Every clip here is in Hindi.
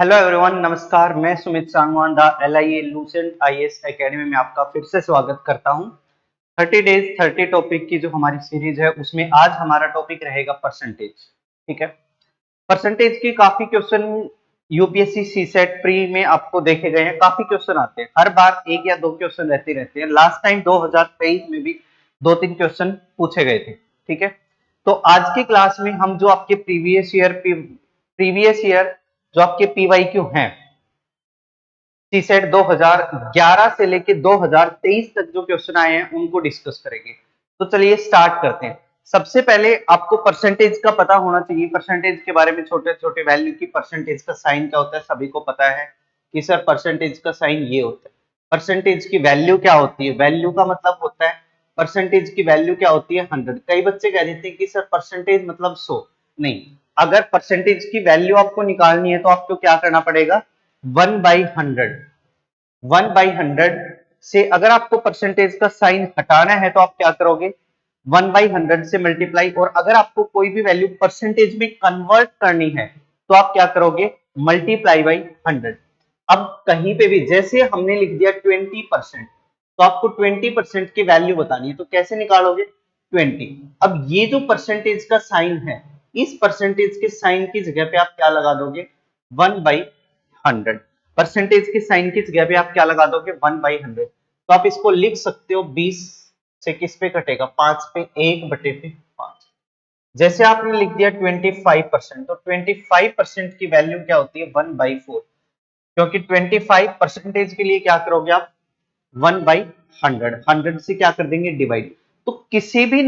हेलो एवरीवन, नमस्कार। मैं Sumit Sangwan the LIA Lucent IAS academy में आपका फिर से स्वागत करता हूं। 30 डेज 30 टॉपिक की जो हमारी सीरीज है उसमें आज हमारा टॉपिक रहेगा परसेंटेज। ठीक है, परसेंटेज की काफी क्वेश्चन यूपीएससी सीसेट प्री में आपको देखे गए हैं। काफी क्वेश्चन आते हैं, हर बार एक या दो क्वेश्चन रहते हैं। लास्ट टाइम 2023 में भी 2-3 क्वेश्चन पूछे गए थे। ठीक है, तो आज की क्लास में हम जो आपके प्रीवियस ईयर जो आपके PYQ हैं सीसेट 2011 से लेके 2023 तक जो क्वेश्चन आए हैं उनको डिस्कस करेंगे। तो चलिए स्टार्ट करते हैं। सबसे पहले आपको परसेंटेज का पता होना चाहिए। परसेंटेज के बारे में छोटे छोटे वैल्यू की परसेंटेज का साइन क्या होता है सभी को पता है कि सर परसेंटेज का साइन ये होता है। परसेंटेज की वैल्यू क्या होती है? वैल्यू का मतलब होता है, परसेंटेज की वैल्यू क्या होती है? 100। कई बच्चे कह देते हैं कि सर परसेंटेज मतलब 100। नहीं, अगर परसेंटेज की वैल्यू आपको निकालनी है तो आपको क्या करना पड़ेगा? 1/100। 1/100 से अगर आपको परसेंटेज का साइन हटाना है तो आप क्या करोगे? 1/100 से मल्टीप्लाई। और अगर आपको कोई भी वैल्यू परसेंटेज में कन्वर्ट करनी है तो आप क्या करोगे? Multiply by 100। अब कहीं पे भी जैसे हमने लिख दिया 20%, तो आपको 20% की वैल्यू बतानी है, तो कैसे निकालोगे? 20। अब ये जो परसेंटेज का साइन है, इस परसेंटेज के साइन की जगह पे आप क्या लगा दोगे? 1/100। परसेंटेज के साइन की जगह पे आप क्या लगा दोगे? 1/100। तो आप इसको लिख सकते हो 20 से किस पे कटेगा? 5 पे, 1/5। जैसे आपने लिख दिया 25%, तो 25% की वैल्यू क्या होती है? 1/4। क्योंकि 25% के लिए क्या करोगे आप? 1/100। 100 से क्या कर देंगे? डिवाइड। तो किसी भी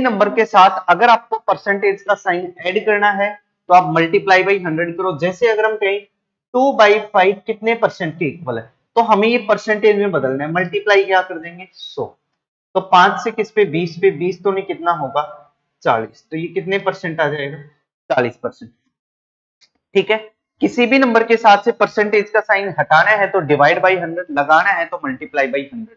नंबर के साथ अगर आपको परसेंटेज का साइन ऐड करना है तो आप मल्टीप्लाई बाई 100 करो। जैसे अगर हम कहें 2/5 कितने परसेंट के इक्वल है, तो हमें ये परसेंटेज में बदलना है। मल्टीप्लाई क्या कर देंगे? 100। तो 5 से किस पे? 20 पे। 20 तो नहीं, कितना होगा? 40। तो ये कितने परसेंट आ जाएगा? 40%। ठीक है, किसी भी नंबर के साथ से परसेंटेज का साइन हटाना है तो डिवाइड बाई 100, लगाना है तो मल्टीप्लाई बाई 100।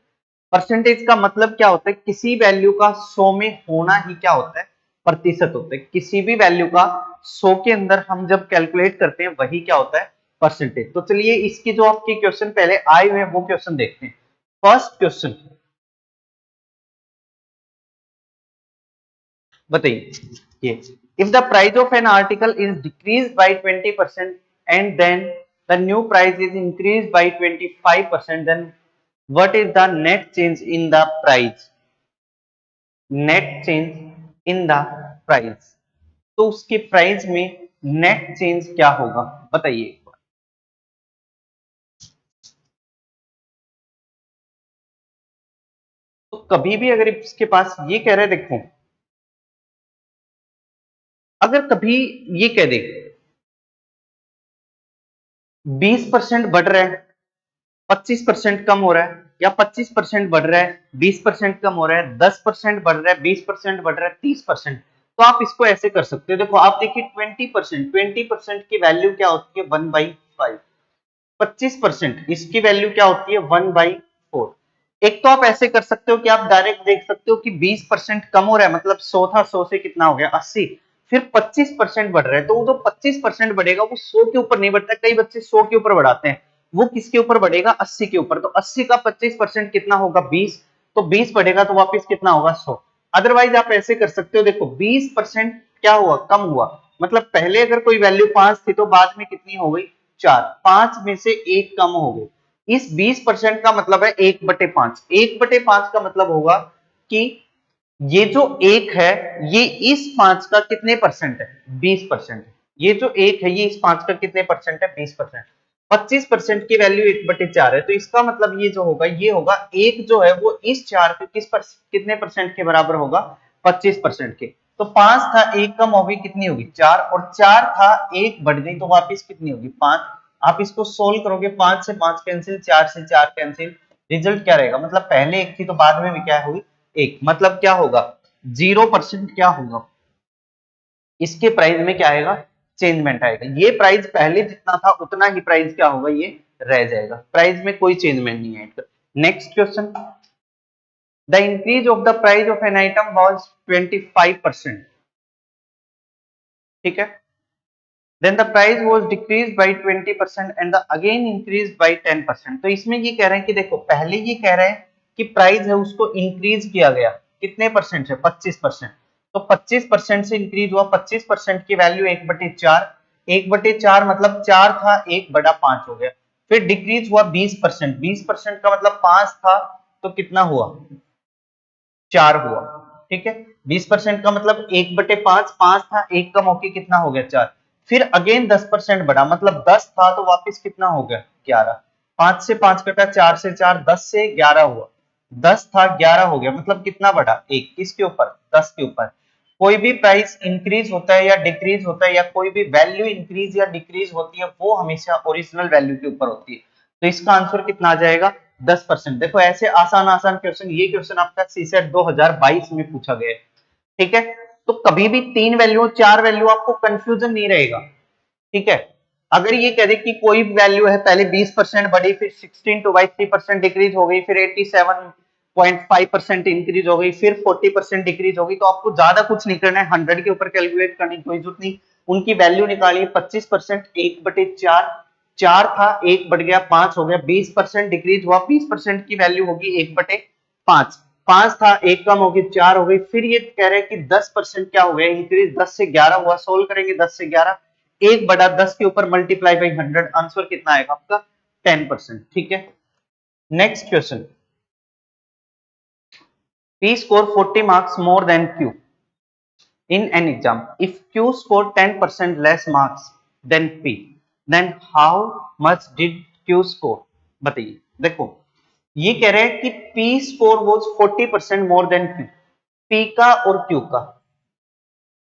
परसेंटेज का मतलब क्या होता है? किसी वैल्यू का 100 में होना ही क्या होता है? प्रतिशत होता है। किसी भी वैल्यू का 100 के अंदर हम जब कैलकुलेट करते हैं वही क्या होता है? परसेंटेज। तो चलिए इसके जो आपके क्वेश्चन पहले आए हुए हैं वो क्वेश्चन देखते हैं। फर्स्ट क्वेश्चन बताइए, ये if the price of an article is decrease by 20% and then the new price is increase by 25%, then what is the net change in the price? Net change in the price, तो उसके प्राइस में नेट चेंज क्या होगा? बताइए एक बार। तो कभी भी अगर इसके पास ये कह रहे, देखो, अगर कभी ये कह दे 20% बढ़ रहा है, 25% कम हो रहा है, या 25% बढ़ रहा है, 20% कम हो रहा है, 10% बढ़ रहा है, 20% बढ़ रहा है, 30%, तो आप इसको ऐसे कर सकते हो। देखो आप देखिए 20% की वैल्यू क्या होती है? 1/5। 25% इसकी वैल्यू क्या होती है? 1/4। एक तो आप ऐसे कर सकते हो कि आप डायरेक्ट देख सकते हो कि 20% कम हो रहा है, मतलब 100 था, 100 से कितना हो गया? 80। फिर 25% बढ़ रहा है, तो वो जो 25% बढ़ेगा वो 100 के ऊपर नहीं बढ़ता। कई बच्चे 100 के ऊपर बढ़ाते हैं, वो किसके ऊपर बढ़ेगा? 80 के ऊपर। तो 80 का 25% कितना होगा? 20। तो 20 बढ़ेगा तो वापिस कितना होगा? 100। अदरवाइज आप ऐसे कर सकते हो, देखो 20% क्या हुआ? कम हुआ। मतलब पहले अगर कोई वैल्यू 5 थी तो बाद में कितनी हो गई? 4। 5 में से 1 कम हो गई। इस 20% का मतलब है 1/5। 1/5 का मतलब होगा कि ये जो 1 है ये इस 5 का कितने परसेंट है? 20% है। ये जो 1 है ये इस 5 का कितने परसेंट है? 20%। 25% की वैल्यू 1/4 है, तो इसका मतलब ये जो होगा ये होगा 1 जो है वो इस 4 के कितने परसेंट के बराबर होगा? 25% के। तो 5 था, 1 कम हो गई, कितनी होगी? 4। और 4 था, 1 बढ़ गई, तो वापिस कितनी होगी? 5। आप इसको सोल्व करोगे, 5 से 5 कैंसिल, 4 से 4 कैंसिल, रिजल्ट क्या रहेगा? मतलब पहले 1 थी तो बाद में भी क्या हुई? 1। मतलब क्या होगा? 0% क्या होगा? इसके प्राइस में क्या आएगा? चेंजमेंट आएगा। ये प्राइस पहले जितना था उतना ही प्राइस क्या होगा? ये रह जाएगा। प्राइस में कोई चेंजमेंट नहीं आएगा। Next question, the increase of the price of an item was 25%। ठीक है, then the price was decrease by 20% and the again increase by 10%। तो इसमें ये कह रहे हैं कि देखो पहले ये कह रहे हैं कि प्राइस है उसको इंक्रीज किया गया कितने परसेंट से 25%। तो 25% से इंक्रीज हुआ 25% की वैल्यू 1/4 1/4 मतलब 4 था 1/5 हो गया। फिर डिक्रीज हुआ 20% 20% का मतलब 5 था तो कितना हुआ 4 हुआ। ठीक है 20% का मतलब 1/5 5 था 1 कम होके कितना हो गया 4। फिर अगेन 10% बढ़ा मतलब 10 था तो वापस कितना हो गया 11। 5 से 5 कटा 4 से 4 10 से 11 हुआ 10 था 11 हो गया मतलब कितना बढ़ा 1 किसके ऊपर 10 के ऊपर। कोई भी प्राइस इंक्रीज होता है या डिक्रीज होता है या कोई भी वैल्यू इंक्रीज या डिक्रीज होती है वो हमेशा ओरिजिनल वैल्यू के ऊपर होती है। तो इसका आंसर कितना आ जाएगा 10%। देखो ऐसे आसान आसान क्वेश्चन ये क्वेश्चन आपका सीसेट 2022 में पूछा गया है। ठीक है तो कभी भी 3 वैल्यू 4 वैल्यू आपको कंफ्यूजन नहीं रहेगा। ठीक है अगर ये कह दे कि कोई वैल्यू है पहले 20% बढ़ी फिर 16/3% डिक्रीज हो गई फिर 87.5% इंक्रीज हो गई फिर 40% डिक्रीज हो गई तो आपको ज्यादा कुछ नहीं करना है 100 के ऊपर कैलकुलेट करने की कोई जरूरत नहीं। उनकी वैल्यू निकालिए 25% 1/4 4 था 1 बढ़ गया 5 हो गया 20% डिक्रीज हुआ 20% की वैल्यू होगी 1/5 5 था 1 कम हो गई 4 हो गई। फिर ये कह रहे हैं कि 10% क्या हो गया इंक्रीज 10 से 11 हुआ सोल्व करेंगे 10 से 11 1/10 के ऊपर मल्टीप्लाई बाई 100 आंसर कितना आएगा आपका 10%। ठीक है next question P score 40 marks more than Q in an exam. If Q scored 10% less marks than P, then how much did Q score? बताइए देखो ये कह रहे हैं कि P score was 40% more than Q. P का और Q का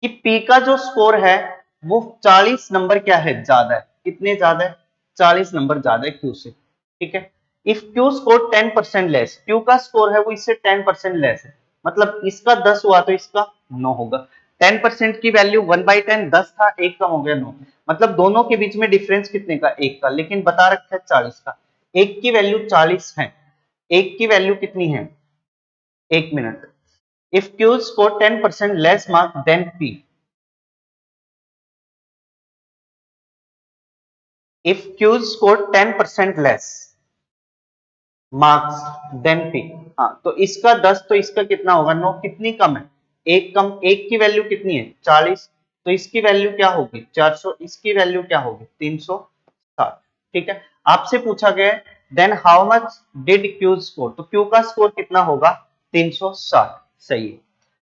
कि P का जो स्कोर है वो 40 नंबर क्या है ज्यादा है कितने ज्यादा है 40 नंबर ज्यादा है Q से। ठीक है if Q score 10% less Q का स्कोर है वो इससे 10% लेस है मतलब इसका 10 हुआ तो इसका 9 होगा। 10% की वैल्यू 1/10 10 था 1 कम हो गया 9 मतलब दोनों के बीच में डिफरेंस कितने का 1 का लेकिन बता रखा है 40 का। 1 की वैल्यू 40 है 1 की वैल्यू कितनी है 1 minute. If Q score 10% less mark then P if Q scored 10% less marks than P। हाँ तो इसका 10 तो इसका कितना होगा 9 कितनी कम है एक कम 1 की वैल्यू कितनी है 40 तो इसकी वैल्यू क्या होगी 400 इसकी वैल्यू क्या होगी 360। ठीक है आपसे पूछा गया है then how much did Q score तो Q का स्कोर कितना होगा 360 सही है।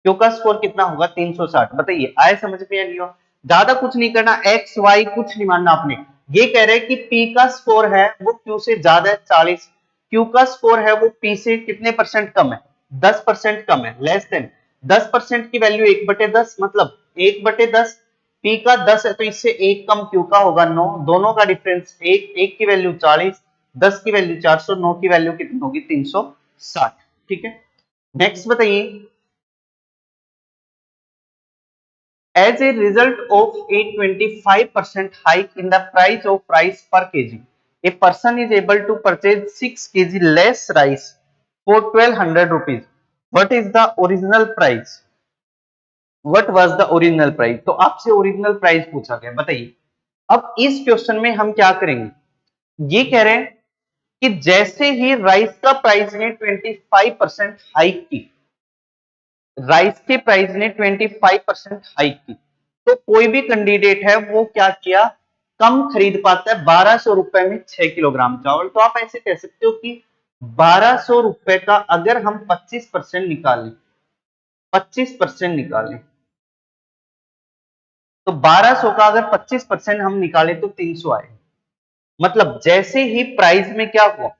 Q का स्कोर कितना होगा 360 बताइए आए समझ में या नहीं हो। ज्यादा कुछ नहीं करना एक्स वाई कुछ नहीं मानना आपने। ये कह रहे हैं कि P का स्कोर है वो Q से ज्यादा है 40 Q का स्कोर है वो P से कितने परसेंट कम है 10% कम है लेस देन 10% की वैल्यू 1/10 मतलब 1/10 P का 10 है तो इससे 1 कम Q का होगा 9 दोनों का डिफरेंस 1 की वैल्यू 40 10 की वैल्यू 400 9 की वैल्यू कितनी होगी 360। ठीक है नेक्स्ट बताइए as a result of a 25% hike in the price per kg, a person is able to purchase 6 kg less rice for 1200 rupees. What is the original price? What was the original price? तो आपसे ओरिजिनल प्राइस पूछा गया बताइए। अब इस क्वेश्चन में हम क्या करेंगे ये कह रहे हैं कि जैसे ही राइस का प्राइस ने 25% हाइक की राइस के प्राइस ने 25% हाइक की तो कोई भी कैंडिडेट है वो क्या किया कम खरीद पाता है 1200 रुपए में 6 किलोग्राम चावल। तो आप ऐसे कह सकते हो कि 1200 रुपए का अगर हम 25% निकालें 25% निकालें तो 1200 का अगर 25% हम निकालें तो 300 आए। मतलब जैसे ही प्राइस में क्या हुआ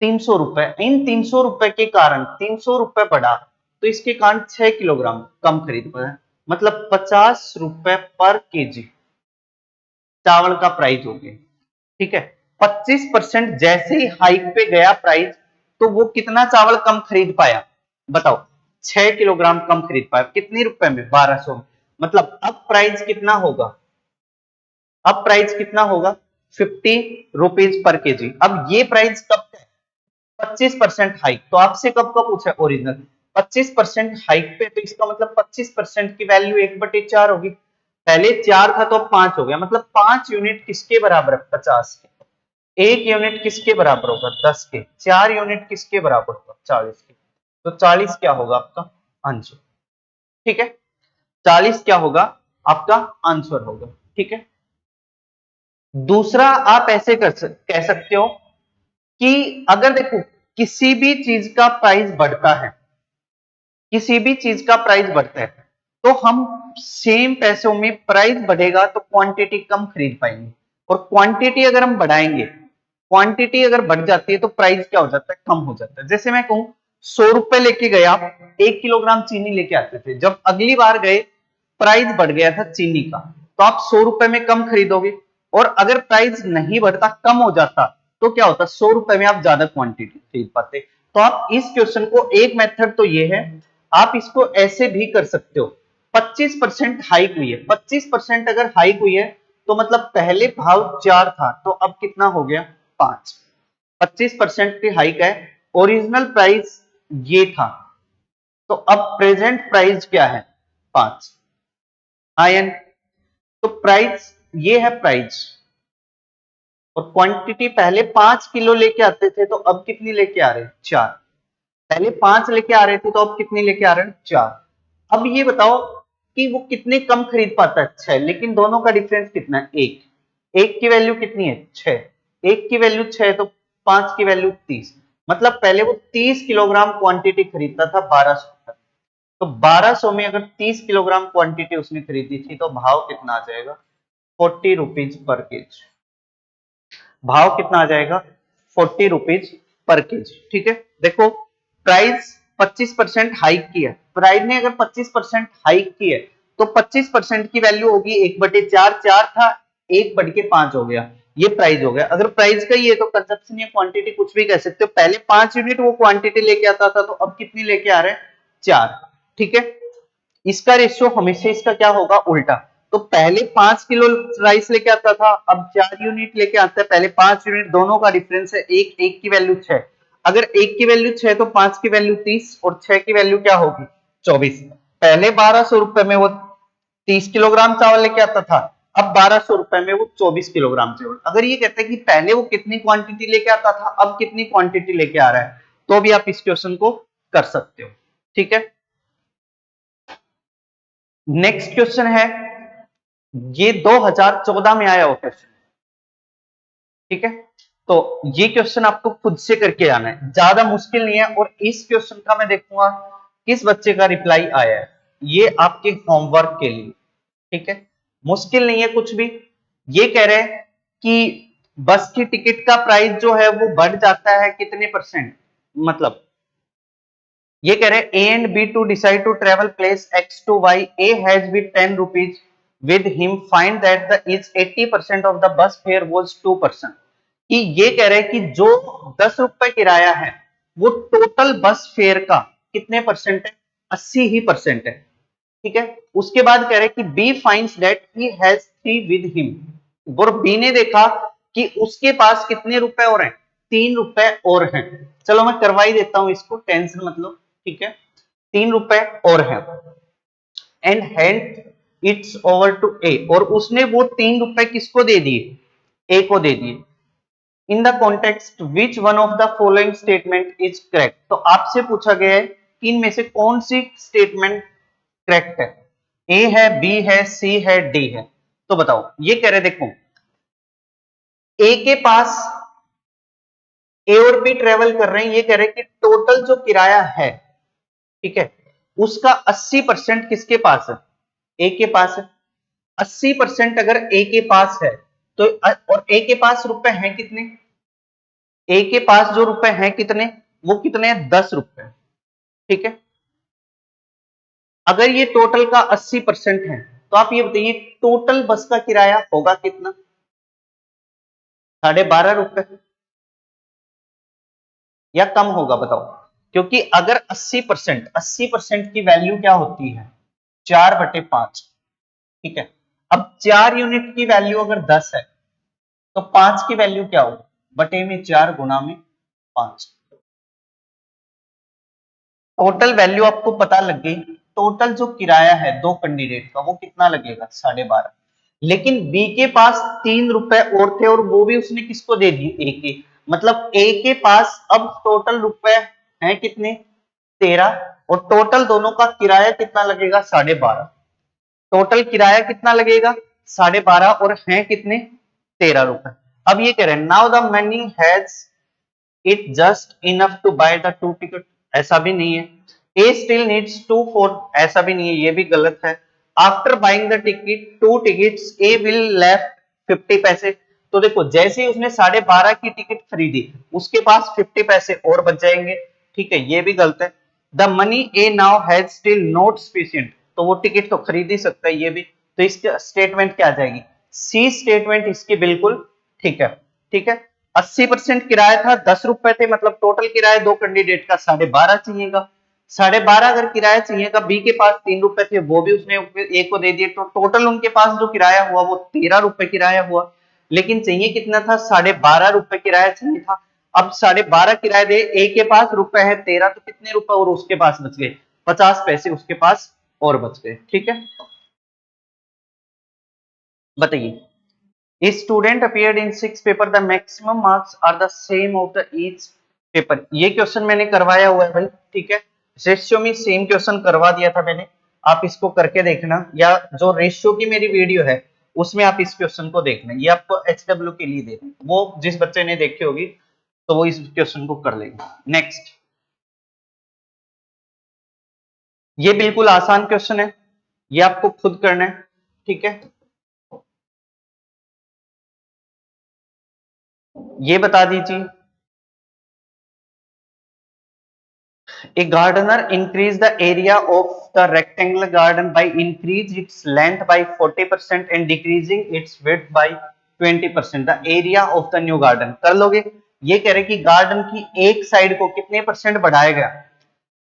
300 रुपए इन 300 रुपए के कारण 300 रुपए बढ़ा तो इसके कारण 6 किलोग्राम कम खरीद पाया मतलब 50 रुपए पर केजी चावल का प्राइस हो गया। ठीक है 25% जैसे ही हाइक पे गया प्राइस तो वो कितना चावल कम खरीद पाया बताओ 6 किलोग्राम कम खरीद पाया कितने रुपए में 1200 में मतलब अब प्राइस कितना होगा अब प्राइस कितना होगा 50 रुपीज पर केजी। अब ये प्राइस कब 25% हाइक तो आपसे कब कब पूछा ओरिजिनल 25% हाइक पे तो इसका मतलब 25% की वैल्यू 1/4 होगी पहले 4 था तो अब 5 हो गया, मतलब 5 यूनिट किसके बराबर है? 50 के। 1 यूनिट किसके बराबर होगा? 10 के। 4 यूनिट किसके बराबर होगा? 40 के। तो 40 क्या होगा आपका आंसर? ठीक है, 40 क्या होगा आपका आंसर होगा। ठीक है, दूसरा आप ऐसे कह सकते हो कि अगर देखो किसी भी चीज का प्राइस बढ़ता है, किसी भी चीज का प्राइस बढ़ता है, तो हम सेम पैसों में प्राइस बढ़ेगा तो क्वांटिटी कम खरीद पाएंगे, और क्वांटिटी अगर हम बढ़ाएंगे, क्वांटिटी अगर बढ़ जाती है तो प्राइस क्या हो जाता है? कम हो जाता है। जैसे मैं कहूं 100 रुपए लेके गए आप, 1 किलोग्राम चीनी लेके आते थे, जब अगली बार गए प्राइस बढ़ गया था चीनी का, तो आप 100 रुपए में कम खरीदोगे, और अगर प्राइस नहीं बढ़ता, कम हो जाता, तो क्या होता? 100 रुपए में आप ज्यादा क्वांटिटी खरीद पाते। तो आप इस क्वेश्चन को, एक मेथड तो ये है, आप इसको ऐसे भी कर सकते हो, 25% हाइक हुई है, 25% अगर हाइक हुई है तो मतलब पहले भाव 4 था तो अब कितना हो गया? 5। 25% की हाइक है, ओरिजिनल प्राइस ये था, तो अब प्रेजेंट प्राइस क्या है? 5। आयन, तो प्राइस ये है प्राइस, और क्वांटिटी पहले 5 किलो लेके आते थे तो अब कितनी लेके आ रहे हैं? 4। पहले 5 लेके आ रहे थे तो अब कितनी लेके आ रहे हैं? 4। अब ये बताओ कि वो कितने कम खरीद पाता है? 6, लेकिन दोनों का डिफरेंस कितना है? 1। 1 की वैल्यू कितनी है? 6। 1 की वैल्यू 6 तो 5 की वैल्यू 30, मतलब पहले वो 30 किलोग्राम क्वांटिटी खरीदता था 1200 तक, तो 1200 में अगर 30 किलोग्राम क्वांटिटी उसने खरीदी थी तो भाव कितना आ जाएगा? 40 रुपीज पर केज। भाव कितना आ जाएगा? 40 रुपीज पर केजी। ठीक है, देखो प्राइस 25% हाइक की है, प्राइस ने अगर 25% हाइक की है तो 25% की वैल्यू होगी 1/4, 4 था 1/5 हो गया, ये प्राइस हो गया। अगर प्राइस का ही है तो कंजप्शन या क्वांटिटी कुछ भी कह सकते हो, पहले 5 यूनिट वो क्वांटिटी लेके आता था तो अब कितनी लेके आ रहे हैं? 4। ठीक है, इसका रेशियो हमेशा इसका क्या होगा? उल्टा। तो पहले 5 किलो राइस लेके आता था, अब 4 यूनिट लेके आता है, पहले 5 यूनिट, दोनों का डिफरेंस है 1, 1 की वैल्यू 6। अगर 1 की वैल्यू 6 तो 5 की वैल्यू 30 और 6 की वैल्यू क्या होगी? 24। पहले 1200 रुपए में वो 30 किलोग्राम चावल लेके आता था, अब 1200 रुपए में वो 24 किलोग्राम चावल। अगर ये कहते हैं कि पहले वो कितनी क्वांटिटी लेके आता था, अब कितनी क्वांटिटी लेके आ रहा है, तो भी आप इस क्वेश्चन को कर सकते हो। ठीक है, नेक्स्ट क्वेश्चन है, ये 2014 में आया हुआ क्वेश्चन। ठीक है, तो ये क्वेश्चन आपको खुद से करके आना है, ज्यादा मुश्किल नहीं है, और इस क्वेश्चन का मैं देखूंगा किस बच्चे का रिप्लाई आया है, ये आपके होमवर्क के लिए। ठीक है, मुश्किल नहीं है कुछ भी। ये कह रहे हैं कि बस की टिकट का प्राइस जो है वो बढ़ जाता है कितने परसेंट, मतलब ये कह रहे हैं A and B to decide to travel place X to Y, A has with 10 rupees with him, find that the is 80% of the bus fare was 2%। कि ये कह रहे हैं कि जो 10 रुपए किराया है वो टोटल बस फेयर का कितने परसेंट है? 80 ही परसेंट है। ठीक है, उसके बाद कह रहे हैं कि B finds that he has 3 with him, और बी ने देखा कि उसके पास कितने रुपए और हैं? 3 रुपए और हैं। चलो मैं करवा ही देता हूं इसको, टेंशन मतलब। ठीक है, 3 रुपए और हैं, and hand it's over to a, और उसने वो 3 रुपए किसको दे दिए? ए को दे दिए। In the context which one of the following statement is correct, तो आपसे पूछा गया है कि इनमें से कौन सी स्टेटमेंट करेक्ट है? ए है, बी है, सी है, डी है, तो बताओ। ये कह रहे देखो, ए के पास, ए और बी ट्रेवल कर रहे हैं, ये कह रहे हैं कि टोटल जो किराया है, ठीक है, उसका 80% किसके पास है? ए के पास है। 80% अगर ए के पास है तो, और ए के पास रुपए हैं कितने? ए के पास जो रुपए हैं कितने? वो कितने हैं? 10 रुपए। ठीक है, अगर ये टोटल का 80% है तो आप ये बताइए टोटल बस का किराया होगा कितना? 12.5 रुपए, या कम होगा बताओ? क्योंकि अगर 80% की वैल्यू क्या होती है? 4/5। ठीक है, अब 4 यूनिट की वैल्यू अगर 10 है तो 5 की वैल्यू क्या होगी? बटे में 4 गुना में 5। टोटल वैल्यू आपको पता लग गई, टोटल जो किराया है दो कैंडिडेट का वो कितना लगेगा 12.5। लेकिन बी के पास 3 रुपए और थे और वो भी उसने किसको दे दिए, ए के। मतलब ए के पास अब टोटल रुपए हैं कितने, 13, और टोटल दोनों का किराया कितना लगेगा 12.5। टोटल किराया कितना लगेगा 12.5 और हैं कितने 13 रुपए। अब ये कह रहे हैं now the money has it just enough to buy the 2 ticket, ऐसा भी नहीं है। ए स्टिल नीड्स 2 4, ऐसा भी नहीं है, ये भी गलत है। After buying the ticket 2 tickets A will left 50 पैसे। तो देखो जैसे ही उसने 12.5 की टिकट खरीदी उसके पास 50 पैसे और बच जाएंगे, ठीक है, ये भी गलत है। The money A now has still not sufficient, तो वो टिकट तो खरीद ही सकता है, ये भी। तो इसकी स्टेटमेंट क्या आ जाएगी, सी स्टेटमेंट इसकी बिल्कुल ठीक है। ठीक है, 80% किराया था, 10 रुपए थे, मतलब टोटल किराया दो कैंडिडेट का 12.5 चाहिएगा। 12.5 अगर किराया चाहिएगा, बी के पास 3 रुपए थे वो भी उसने ए को दे दिए, तो टोटल उनके पास जो किराया हुआ वो 13 रुपए किराया हुआ। लेकिन चाहिए कितना था, 12.5 रुपए किराया चाहिए था। अब 12.5 किराया दे, ए के पास रुपए है 13, तो कितने रुपए और उसके पास बच गए, 50 पैसे उसके पास और बच गए। ठीक है, बताइए। A student appeared in 6 paper, the maximum marks are the same of the each paper. ये क्वेश्चन मैंने करवाया हुआ है भाई, ठीक है, रेशियो में सेम क्वेश्चन करवा दिया था मैंने, आप इसको करके देखना, या जो रेशियो की मेरी वीडियो है उसमें आप इस क्वेश्चन को देखना, ये आपको HW के लिए देना, वो जिस बच्चे ने देखी होगी तो वो इस क्वेश्चन को कर लेगा। नेक्स्ट, ये बिल्कुल आसान क्वेश्चन है, ये आपको खुद करना है, ठीक है। ये बता दीजिए, a gardener increase the area of the rectangular garden by increase its length by 40% and decreasing its width by 20%, the area of the new garden। कर लोगे, ये कह रहे कि गार्डन की एक साइड को कितने परसेंट बढ़ाया गया,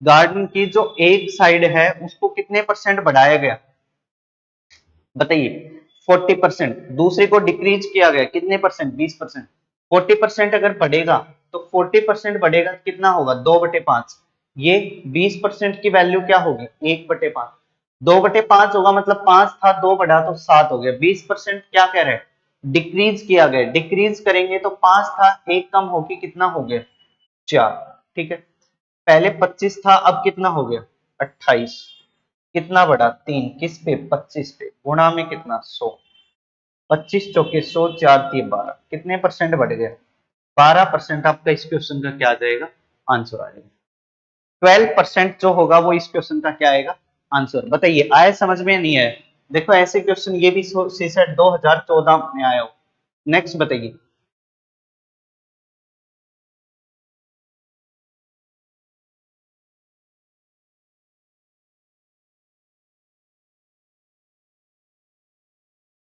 गार्डन की जो एक साइड है उसको कितने परसेंट बढ़ाया गया, बताइए। 40%। दूसरे को डिक्रीज किया गया कितने परसेंट, 20%। 40% अगर बढ़ेगा तो 40% बढ़ेगा कितना होगा, 2/5। ये 20% की वैल्यू क्या होगी, 1/5। 2/5 होगा, मतलब 5 था, 2 बढ़ा तो 7 हो गया। 20% क्या कह रहे हैं, डिक्रीज किया गया, डिक्रीज करेंगे तो 5 था, 1 कम होगी, कितना हो गया 4। ठीक है, पहले 25 था, अब कितना हो गया 28। कितना बढ़ा 3, किस पे 25 पे, गुणा में कितना 100। 25 चौके 100, 4 3 12, कितने परसेंट बढ़ गया, 12%। आपका इस क्वेश्चन का क्या आ जाएगा, आंसर आएगा। 12% जो होगा वो इस क्वेश्चन का क्या आएगा, आंसर। बताइए आया समझ में, नहीं आया। देखो ऐसे क्वेश्चन ये भी सीसेट 2014 में आया हो। नेक्स्ट बताइए।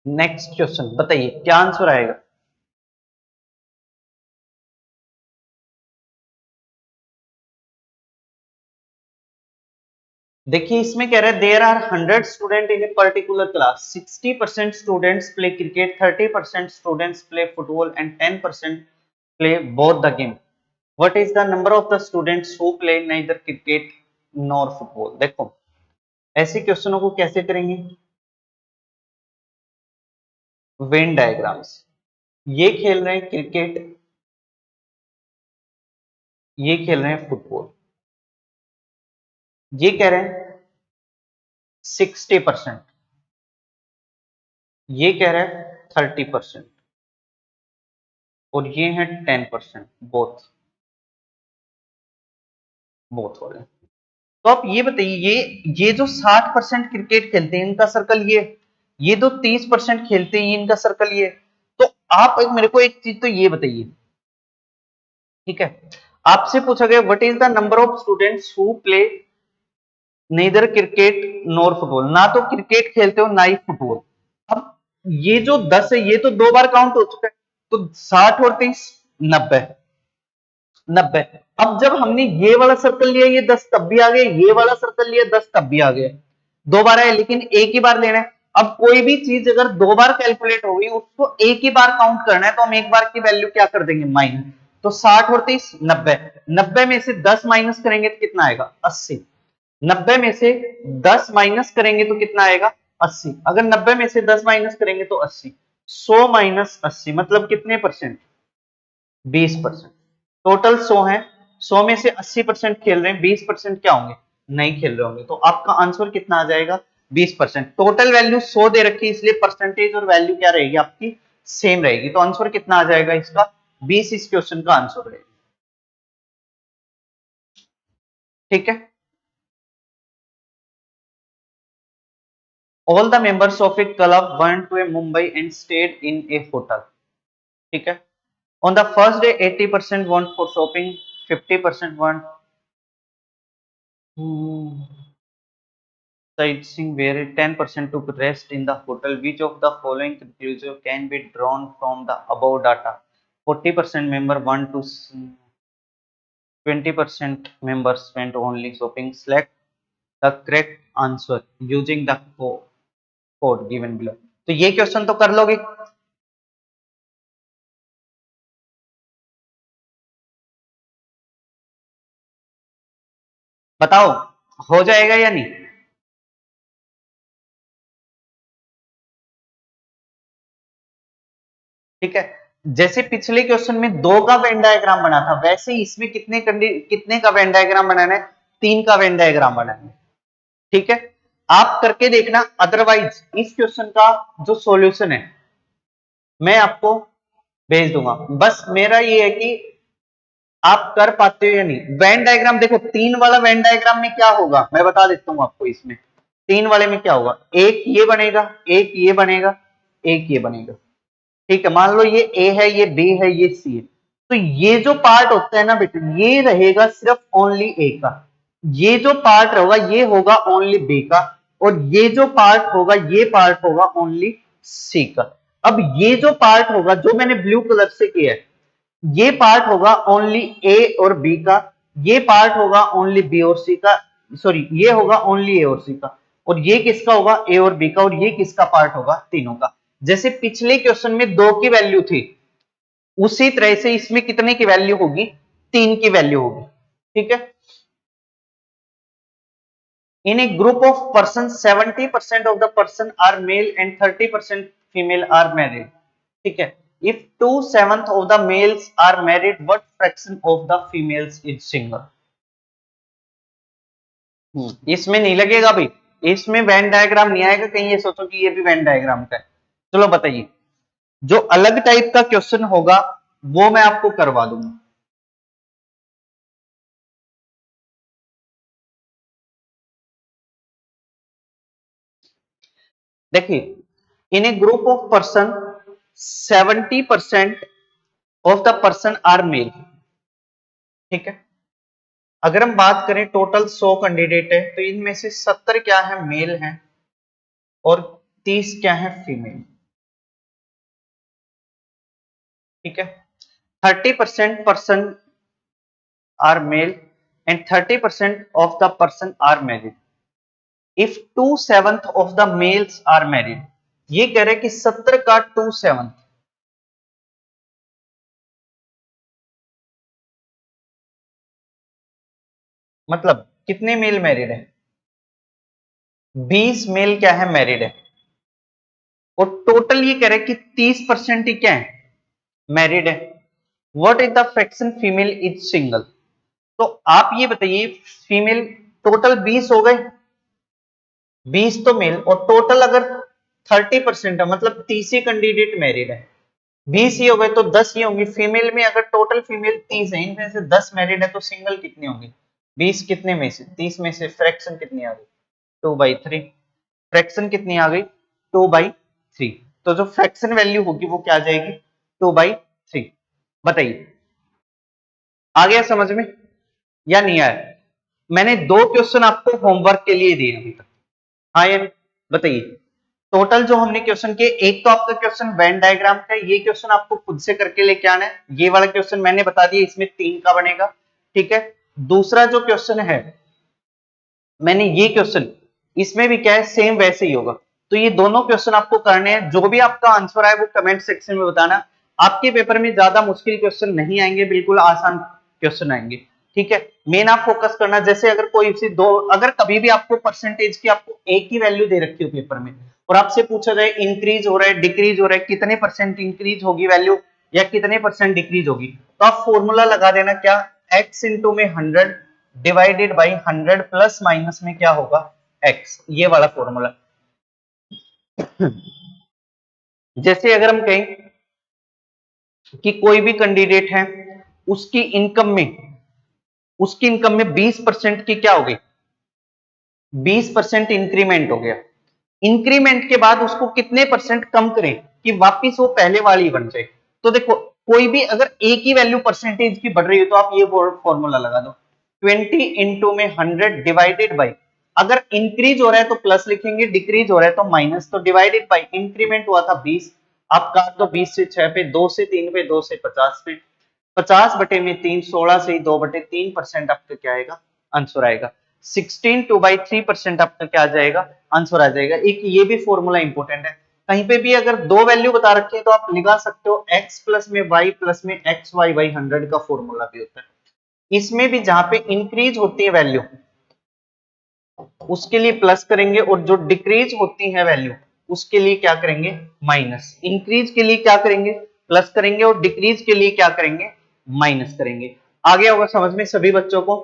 नेक्स्ट क्वेश्चन बताइए क्या आंसर आएगा। देखिए इसमें कह रहा है there are 100 student in a particular class, 60% students play cricket, 30% students play football and 10% play both the game. What is the number of the students who play neither cricket nor football. देखो ऐसे क्वेश्चनों को कैसे करेंगे, वेन डायग्राम्स। ये खेल रहे हैं क्रिकेट, ये खेल रहे हैं फुटबॉल, ये कह रहे हैं 60%, ये कह रहे हैं 30%, और ये है 10%, बोथ बोथ हो रहे हैं। तो आप ये बताइए, ये जो 60% क्रिकेट खेलते हैं इनका सर्कल ये तो 30% खेलते हैं इनका सर्कल ये। तो आप एक मेरे को एक चीज तो ये बताइए, ठीक है, आपसे पूछा गया what is the number of students who play neither cricket nor football, ना तो क्रिकेट खेलते हो ना ही फुटबॉल। अब ये जो 10 है ये तो 2 बार काउंट हो चुका है, तो 60 और 30 90, 90। अब जब हमने ये वाला सर्कल लिया ये 10 तब भी आ गए, ये वाला सर्कल लिया 10 तब भी आ गए, 2 बार है लेकिन एक ही बार लेना है। अब कोई भी चीज अगर 2 बार कैलकुलेट होगी उसको एक ही बार काउंट करना है, तो हम एक बार की वैल्यू क्या कर देंगे माइनस। तो 60 और 30 90, 90 में से 10 माइनस करेंगे तो कितना आएगा 80। 90 में से 10 माइनस करेंगे तो कितना आएगा 80। अगर 90 में से 10 माइनस करेंगे तो 80। 100 माइनस 80 मतलब कितने परसेंट? 20%। टोटल 100 है, 100 में से 80% खेल रहे हैं, 20% क्या होंगे? नहीं खेल रहे होंगे। तो आपका आंसर कितना आ जाएगा? 20%। टोटल वैल्यू 100 दे रखी है, इसलिए परसेंटेज और वैल्यू क्या रहेगी आपकी? सेम रहेगी। तो आंसर कितना आ जाएगा इसका? 20 इस क्वेश्चन का आंसर रहेगा। ठीक है। All the members of A club went to a Mumbai and stayed in a hotel। ठीक है। On the first day 80% went for shopping, 50% went sightseeing, where 10% took rest in the hotel. Which of the following conclusion can be drawn from the above data? 40% member want to 20% members went only shopping. Select the correct answer using the code given below। तो ये क्वेश्चन तो कर लोगे। बताओ हो जाएगा या नहीं? ठीक है। जैसे पिछले क्वेश्चन में 2 का वेन डायग्राम बना था, वैसे ही इसमें कितने का वेन डायग्राम बनाना है? 3 का वेन डायग्राम बनाना है। ठीक है। आप करके देखना, अदरवाइज इस क्वेश्चन का जो सॉल्यूशन है मैं आपको भेज दूंगा। बस मेरा ये है कि आप कर पाते हो या नहीं। वेन डायग्राम देखो, 3 वाला वेन डायग्राम में क्या होगा मैं बता देता हूं आपको। इसमें 3 वाले में क्या होगा? एक ये बनेगा, एक ये बनेगा, एक ये बनेगा। ठीक है। मान लो ये ए है, ये बी है, ये सी है। तो ये जो पार्ट होता है ना बेटे, ये रहेगा सिर्फ ओनली ए का। ये जो पार्ट होगा ये होगा ओनली बी का। और ये जो पार्ट होगा ये पार्ट होगा ओनली सी का। अब ये जो पार्ट होगा जो मैंने ब्लू कलर से किया है, ये पार्ट होगा ओनली ए और बी का। ये पार्ट होगा ओनली बी और सी का। सॉरी, ये होगा ओनली ए और सी का। और ये किसका होगा? ए और बी का। और ये किसका पार्ट होगा? तीनों का। जैसे पिछले क्वेश्चन में 2 की वैल्यू थी, उसी तरह से इसमें कितने की वैल्यू होगी? 3 की वैल्यू होगी। ठीक है। In a group of person 70% of the person are male and 30% female are married. ठीक है। If 2/7 of the males are married, what fraction of the females is single? इसमें नहीं लगेगा भाई, इसमें वेन डायग्राम नहीं आएगा। कहीं ये सोचो कि ये भी वेन डायग्राम का है। चलो बताइए, जो अलग टाइप का क्वेश्चन होगा वो मैं आपको करवा दूंगा। देखिए, in a group of person 70% of the person are male. ठीक है। अगर हम बात करें टोटल 100 कैंडिडेट है, तो इनमें से 70 क्या है? मेल हैं, और 30 क्या है? फीमेल। ठीक है। 30% person are male and 30% of the person are married. If 2/7 of the males are married, ये कह रहे हैं कि 70 का 2/7 मतलब कितने मेल मैरिड है? 20 मेल क्या है? मैरिड है। और टोटल ये कह रहे हैं कि 30% ही क्या है? मैरिड है। What is the fraction female is single? तो आप ये बताइए, फीमेल टोटल 20 हो गए, 20 तो मेल, और टोटल अगर 30% है मतलब 30 ही कैंडिडेट मैरिड है। 20 ही हो गए तो 10 ही होंगी फीमेल में। अगर टोटल फीमेल 30 है, इनमें से 10 मैरिड है, तो सिंगल कितने होंगे? 20 कितने में से? 30 में से फ्रैक्शन कितनी आ गई? 2/3। फ्रैक्शन कितनी आ गई? 2/3। तो जो फ्रैक्शन वैल्यू होगी वो क्या आ जाएगी? 2/3। बताइए, आ गया समझ में या नहीं आया? मैंने 2 क्वेश्चन आपको होमवर्क के लिए दिए अभी तक। हाँ या नहीं? बताइए। टोटल जो हमने क्वेश्चन किए, एक तो आपका क्वेश्चन वेन डायग्राम का है, ये क्वेश्चन आपको खुद से करके लेके आना है। ये वाला क्वेश्चन मैंने बता दिया, इसमें 3 का बनेगा। ठीक है। दूसरा जो क्वेश्चन है, मैंने ये क्वेश्चन, इसमें भी क्या है? सेम वैसे ही होगा। तो ये दोनों क्वेश्चन आपको करने हैं। जो भी आपका आंसर आए वो कमेंट सेक्शन में बताना। आपके पेपर में ज्यादा मुश्किल क्वेश्चन नहीं आएंगे, बिल्कुल आसान क्वेश्चन आएंगे। ठीक है, मेन आप फोकस करना। जैसे अगर कोई सी दो, अगर कभी भी आपको परसेंटेज की आपको एक ही वैल्यू दे रखी हो पेपर में और आपसे पूछा जाए इंक्रीज हो रहा है डिक्रीज हो रहा है, कितने परसेंट इंक्रीज होगी वैल्यू या कितने परसेंट डिक्रीज होगी, तो आप फॉर्मूला लगा देना क्या, x इंटू में 100 डिवाइडेड बाई 100 प्लस माइनस में क्या होगा x, ये वाला फॉर्मूला। जैसे अगर हम कहें कि कोई भी कैंडिडेट है उसकी इनकम में 20% की क्या हो गई, 20% इंक्रीमेंट हो गया। इंक्रीमेंट के बाद उसको कितने परसेंट कम करें कि वापिस वो पहले वाली बन जाए। तो देखो कोई भी अगर एक ही वैल्यू परसेंटेज की बढ़ रही है तो आप ये फॉर्मूला लगा दो, 20 इंटू में 100 डिवाइडेड बाई, अगर इंक्रीज हो रहा है तो प्लस लिखेंगे, डिक्रीज हो रहा है तो माइनस, तो डिवाइडेड बाई इंक्रीमेंट हुआ था 20, आप काट दो 20 से 6 पे, 2 से 3 पे, 2 से 50 पे, 50 बटे में 3, 16 से ही 2/3% आपका क्या आएगा, आंसर आएगा। 16/2/3% आपका क्या आ जाएगा, आंसर आ जाएगा। एक ये भी फॉर्मूला इंपॉर्टेंट है, कहीं पे भी अगर दो वैल्यू बता रखी है तो आप निकाल सकते हो x प्लस में y प्लस में xy/100 का फॉर्मूला भी होता है। इसमें भी जहां पे इंक्रीज होती है वैल्यू उसके लिए प्लस करेंगे और जो डिक्रीज होती है वैल्यू उसके लिए क्या करेंगे, माइनस। इंक्रीज के लिए क्या करेंगे, प्लस करेंगे, और डिक्रीज के लिए क्या करेंगे, माइनस करेंगे। आ गया होगा समझ में सभी बच्चों को,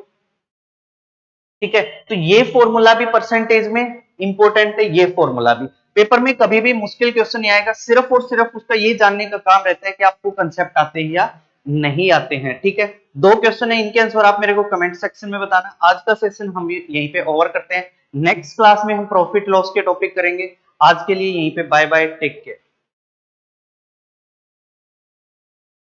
ठीक है। तो ये फॉर्मूला भी परसेंटेज में इंपॉर्टेंट है, ये फॉर्मूला भी। पेपर में कभी भी मुश्किल क्वेश्चन नहीं आएगा, सिर्फ और सिर्फ उसका ये जानने का काम रहता है कि आपको कंसेप्ट आते हैं या नहीं आते हैं, ठीक है। दो क्वेश्चन है, इनके आंसर आप मेरे को कमेंट सेक्शन में बताना। आज का सेशन हम यहीं पे ओवर करते हैं, नेक्स्ट क्लास में हम प्रॉफिट लॉस के टॉपिक करेंगे। आज के लिए यहीं पे बाय बाय, टेक केयर।